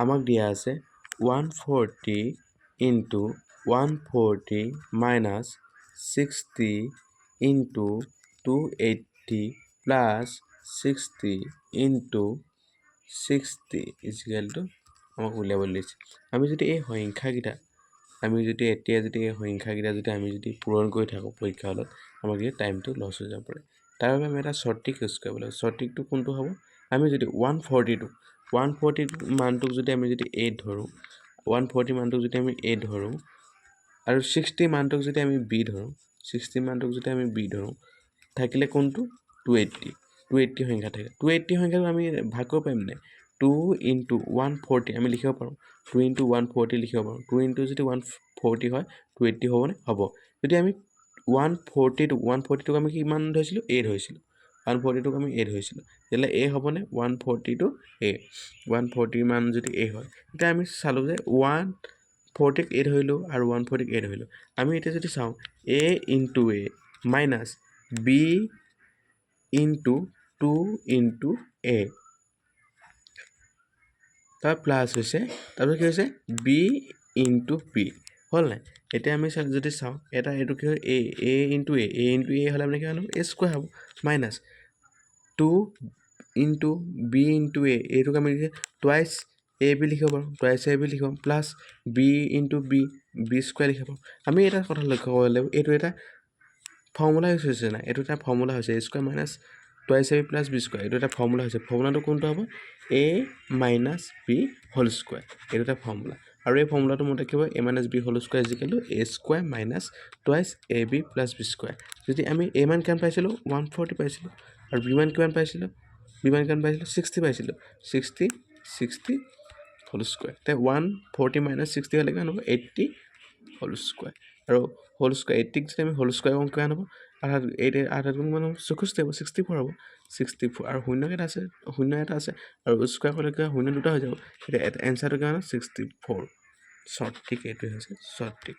আমাক দিয়া আছে 140 into 140 minus 60 into 280 plus 60 into 60 is equal to আমাক উলিয়াব দিছে আমি যদি এই সংখ্যাকেইটা আমি যদি এতিয়া যদি এই সংখ্যাকেইটা যদি আমি যদি পূৰণ কৰি থাকো পৰীক্ষা হলত আমাক এই টাইমটো লছ হৈ যাব পাৰে তাৰ বাবে আমি এটা শৰ্ট ট্ৰিক ইউজ কৰিব লাগিব শৰ্ট ট্ৰিকটো কোনটো হ'ব আমি যদি 140 মানটোক যদি আমি যদি 8 ধৰো 140 মানটোক যদি আমি 8 ধৰো আৰু 60 মানটোক যদি আমি b ধৰো 60 মানটোক যদি আমি b ধৰো থাকিলে কোনটো 280 সংখ্যা থাকে 280 সংখ্যাটো আমি ভাগ কৰিব পাৰিম নাই 2 into 140 আমি লিখিব পাৰো 2 into 140 লিখিব পাৰো 2 into যদি 140 হয় 280 হ'ব নে হ'ব যদি আমি 140 টোক আমি কিমান ধৰিছিলো 8 ধৰিছিলো 140 টোক আমি 8 ধৰিছিলো তেলে a হ'ব নে 140 টো a 140 মান যদি a হয় এটা আমি চালো যে 140 8 ধৰিলো আৰু 140 8 ধৰিলো আমি এটা যদি চাও a into a minus b into 2 into a তাৰ প্লাস হৈছে তাৰপৰ কি হৈছে b into b হল নাই এটা আমি যদি চাও এটা এটো কি হয় a into a হলে মানে কি হলো a স্কয়াৰ হ'ব minus 2 into b into a এটোক আমি twice ab লিখিব পাৰো twice ab লিখিব plus b into b square লিখিব আমি এটা কথা লক্ষ্য কৰিব লাগিব এটো এটা ফৰ্মুলা ইউজ হৈছে না এটো এটা ফৰ্মুলা হৈছে a square minus twice ab plus b square এটো এটা ফৰ্মুলা হৈছে ফৰ্মুলাটো কোনটো হ'ব a minus b whole square এটো এটা ফৰ্মুলা আৰু এই ফৰ্মুলাটো মতে কি হ'ব a minus b whole square is equal to a square minus twice ab plus b square যদি আমি a মান কিমান পাইছিলো 140 পাইছিলো আৰু b মান কিমান পাইছিলো 60 পাইছিলো 60 whole square তে 140 minus 60 হলে কিমান হ'ব 80 whole square আৰু whole square 80 যদি আমি whole square কিমান হ'ব আধা গুণ মান 64 হ'ব 64 আৰু শূন্য এটা আছে আৰু স্কয়াৰ কৰিলে কি শূন্য দুটা হৈ যাব এটা এনসাৰটো কিমান 64 শৰ্ট ট্ৰিক এইটো হৈছে শৰ্ট ট্ৰিক